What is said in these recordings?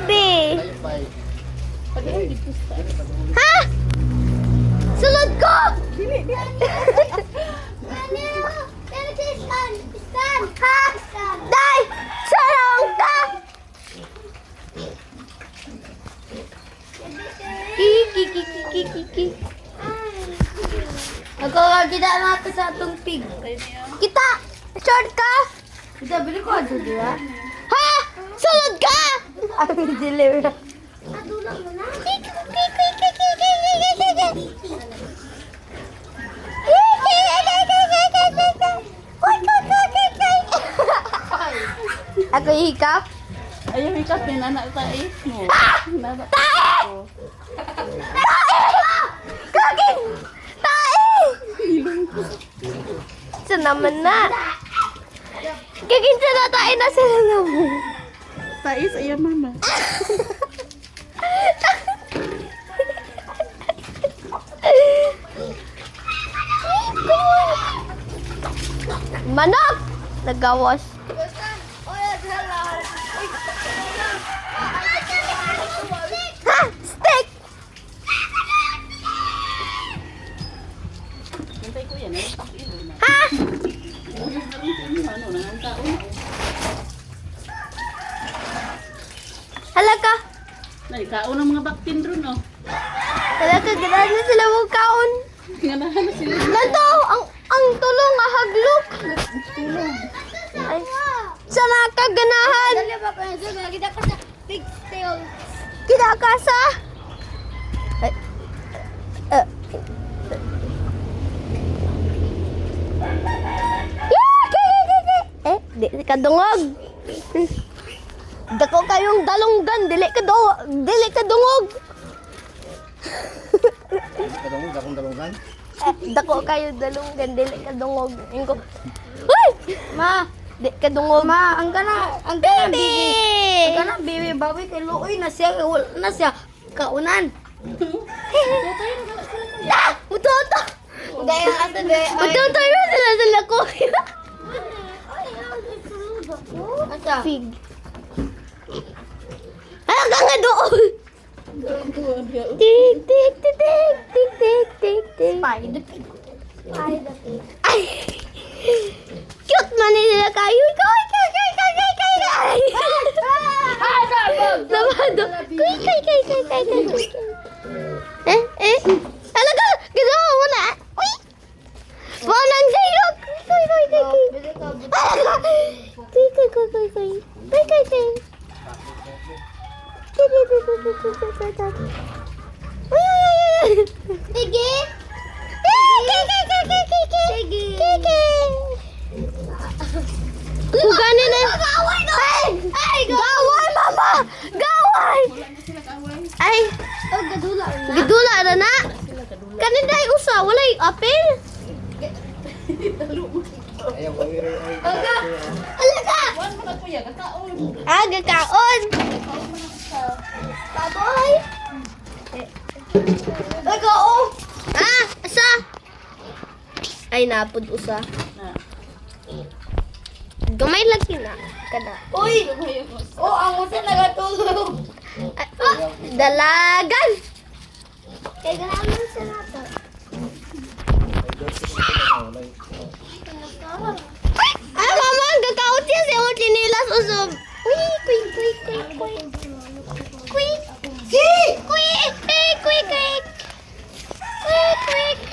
baby. Ha? Sulod ko! Ha? Day! Sarang ka! Kiki. Nagkakagida natin sa atong pig. Kita! Short ka! Kita, bili ko ato, di ba? Ha? Sulod ka! Ang deliver. Ako hikap? Ayaw ikat ni anak tayo mo. Tae! Kagin! Tae! Sa naman na. Kagin sa na tae na sila na mo. Tais ayaw mama. Manok! Nagawas. Ha! Stick! Hintay ko yan. Ha? Ano na ang taon? Halaka! Kaon ang mga baktin ron oh. Halaka, ganahan na sila mong kaon. Ganahan na sila. Nanto! Ang tulong ahaglok! Ay, sana ka ganahan! Dali ba pa yun? Kita ka sa pig tail. Kita ka sa... Ay, di ka dungog. Dako kayong dalunggan, dili ka dungog. Kadungog, akong dalungan. Dako kayo dalunggan, dili ka dungog. Ingo. Uy! Ma, Di ka dungog. ma, ang kana Baby! bibi. Ang kana bibi, baboy kay luoy na siya kaunan. Ah! Mutoto! Dahil ato de. Mutoto na sila ko. Asa? Fig. Ano ka nga doon? Tik, tik, tik, tik, tik, tik, tik, tik. Spider pig. Ay! Cute man nila kayo. Kay! Lamado. Kay. Talaga! Ginawa mo na. Uy! Wanang daylog. Kay. Sige! Kuganin na. Gaway, mama! Gaway! Ay, gidula na na. Kanin dahil usa, walay apel. Ayaw, ay. Alaga! Wan mo na kuya, kakaon. Gakaon. Baboy. Nagao. Asa? Ay, napod usa. Na. Gamay lagi na. Kada. Uy! Oh, ang usa nagatulog. Dalagan. Kaya ganaman sa nato. Ay, mama, ang gakaot siya sa mga chinilas usog. Uy, quick.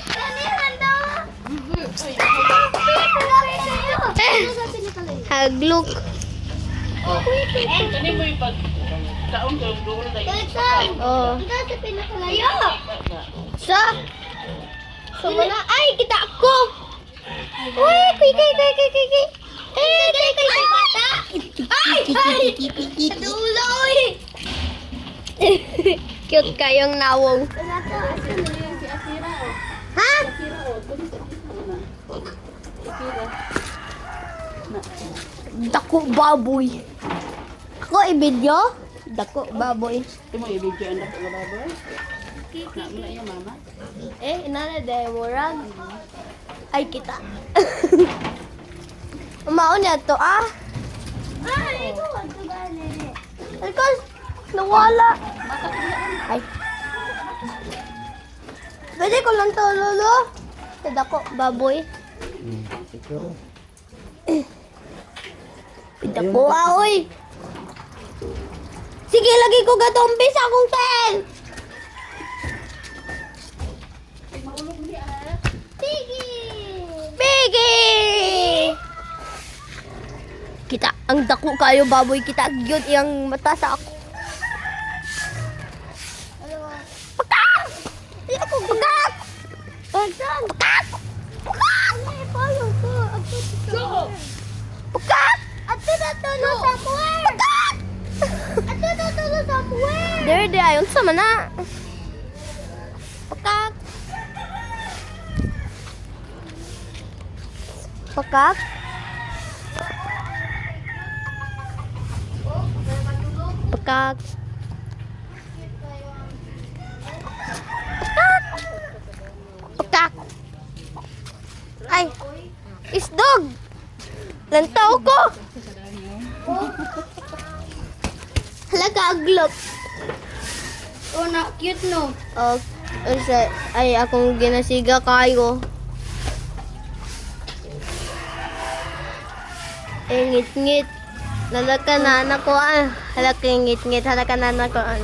Kanihan daw. Haglok. Kani mo ipag kaon ko yung duol tayo. Oh. Sa pinakalayo. Sa? So, wala. Ay, kita ko. Uy, quick. Bata. Ay! Kaduloy! Cute kayong nawong. Si Akira oh. Ha? Akira oh. Kung sa na. Akira. Na. Dako baboy. Ako i-video? Dako baboy. Imo i-video ang dako nga baboy. Na mo na iya mama. Inana dahil murag. Ay, kita. Umaon na to, Ay, ito ang tugani. Alkos, nawala. Ay. Pwede ko lang to, lolo. Tada ko, baboy. Siguro. Pida ko, oy. Sige, lagi ko gatombi sa akong tel. Piggy! Kita, ang dako kayo, baboy. Kita, yun, yung mata sa ako. Pakak! Hindi ako pakak! Pakak! Pakak! Pakak! Ato na tulo sa puwer! Pakak! Ato na tulo sa puwer! Dere, ayon sa mana. Pakak! Pakak? Pakak? Pakak! Ay! Isdog! Lantaw ko! Halaga, aglop. Oh, na cute no. Oh, ay, akong ginasiga kayo. Ngit-ngit. Halaka na anak ko ah. Halaka ngit-ngit. Halaka na anak ko ah.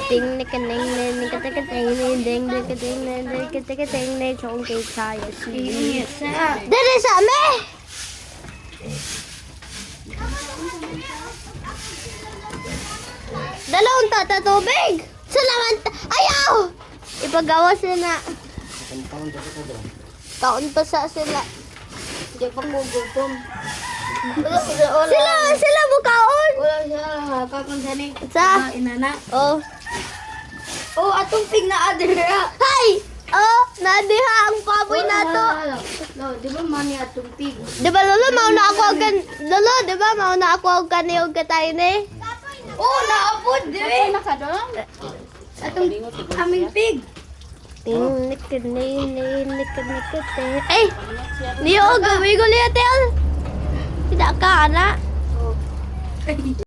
Ting nika ning ning nika tika ting ning ding nika ting ning nika tika ting ning chong kay tayo si. Dere sa me. Dalawang tata tubig. Salamat. Ayaw. Ipagawa sila. Taon pa sa sila. Hindi pa mo gutom. Sila bukaon. Wala siya kakon sani. Sa? Inana. Oh. Oh, atong pig na adira. Hay! Oh, nadiha ang baboy nato. No, di ba mani atong pig? Di ba lolo mauna ako ang lolo, di ba mauna ako ang kaniyog katay ni? Oh, naapod dire. Atong aming pig. Ay! Niyo, gawin ko liya tel. Tidak ka, anak.